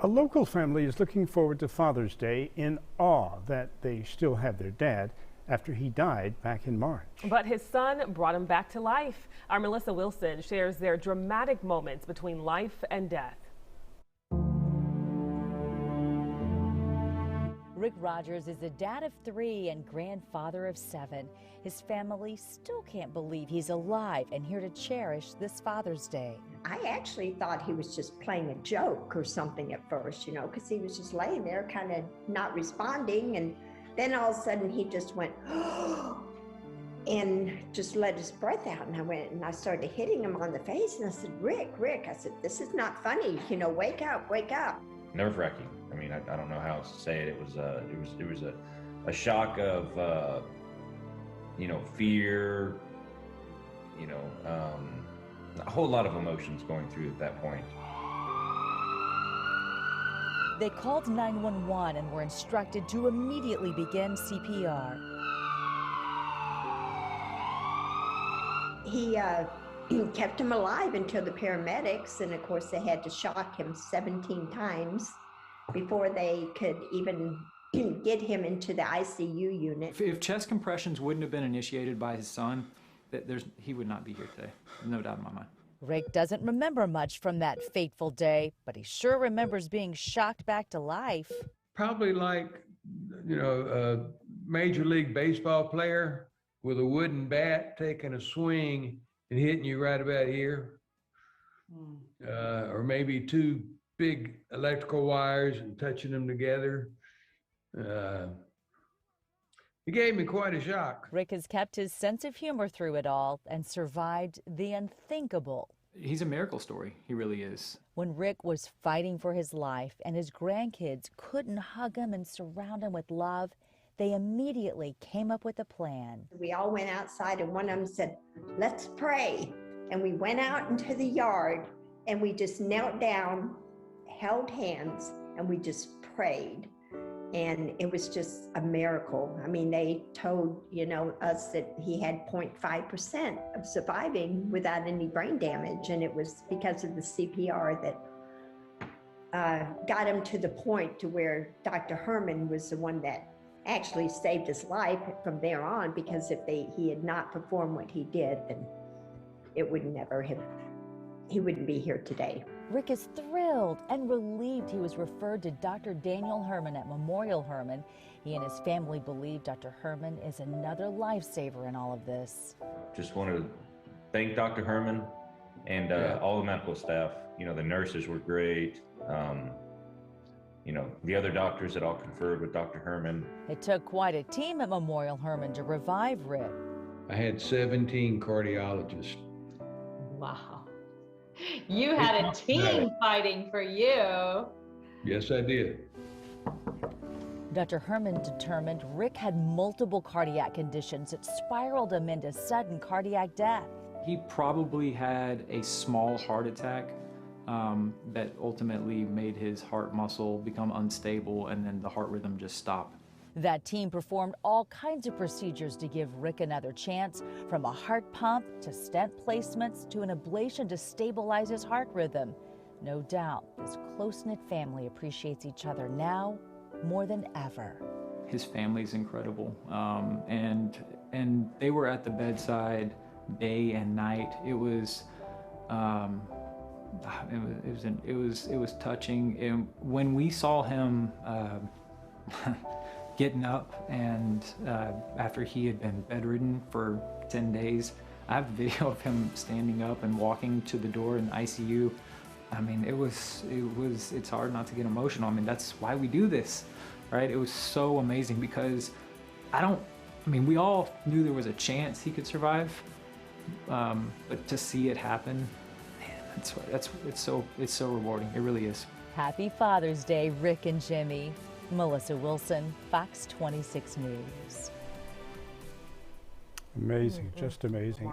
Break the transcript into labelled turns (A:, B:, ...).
A: A local family is looking forward to Father's Day in awe that they still have their dad after he died back in March.
B: But his son brought him back to life. Our Melissa Wilson shares their dramatic moments between life and death.
C: Rick Rogers is a dad of 3 and grandfather of 7. His family still can't believe he's alive and here to cherish this Father's Day.
D: I actually thought he was just playing a joke or something at first, you know, because he was just laying there kind of not responding. And then all of a sudden he just went, and just let his breath out. And I went and I started hitting him on the face. And I said, Rick, I said, this is not funny. You know, wake up, wake up.
E: Nerve-wracking. I mean, I don't know how else to say it. It was a shock of, you know, fear, you know, a whole lot of emotions going through at that point.
C: They called 911 and were instructed to immediately begin CPR.
D: He kept him alive until the paramedics, and of course they had to shock him 17 times before they could even get him into the ICU unit.
F: If chest compressions wouldn't have been initiated by his son, he would not be here today. No doubt in my mind.
C: Rick doesn't remember much from that fateful day, but he sure remembers being shocked back to life.
G: Probably like, you know, a Major League Baseball player with a wooden bat taking a swing and hitting you right about here. Or maybe 2 big electrical wires and touching them together. It gave me quite a shock.
C: Rick has kept his sense of humor through it all and survived the unthinkable.
F: He's a miracle story. He really is.
C: When Rick was fighting for his life and his grandkids couldn't hug him and surround him with love, they immediately came up with a plan.
D: We all went outside and one of them said, let's pray. And we went out into the yard and we just knelt down, held hands, and we just prayed. And it was just a miracle. I mean, they told, you know, us that he had 0.5% of surviving without any brain damage. And it was because of the CPR that got him to the point to where Dr. Herman was the one that actually saved his life from there on, because if he had not performed what he did, then it would never have, he wouldn't be here today.
C: Rick is thrilled and relieved he was referred to Dr. Daniel Herman at Memorial Herman. He and his family believe Dr. Herman is another lifesaver in all of this.
E: Just wanted to thank Dr. Herman and all the medical staff. You know, the nurses were great. You know, the other doctors that all conferred with Dr. Herman.
C: It took quite a team at Memorial Herman to revive Rick.
G: I had 17 cardiologists.
H: Wow. You had a team fighting for you.
G: Yes, I did.
C: Dr. Herman determined Rick had multiple cardiac conditions that spiraled him into sudden cardiac death.
F: He probably had a small heart attack that ultimately made his heart muscle become unstable, and then the heart rhythm just stopped.
C: That team performed all kinds of procedures to give Rick another chance, from a heart pump to stent placements to an ablation to stabilize his heart rhythm. No doubt this close-knit family appreciates each other now more than ever.
F: His family's incredible, and they were at the bedside day and night. It was touching. And when we saw him getting up, and after he had been bedridden for 10 days, I have a video of him standing up and walking to the door in the ICU. I mean, it's hard not to get emotional. I mean, that's why we do this, right? It was so amazing because we all knew there was a chance he could survive, but to see it happen, man, it's so rewarding. It really is.
C: Happy Father's Day, Rick and Jimmy. Melissa Wilson, Fox 26 News.
A: Amazing, just amazing.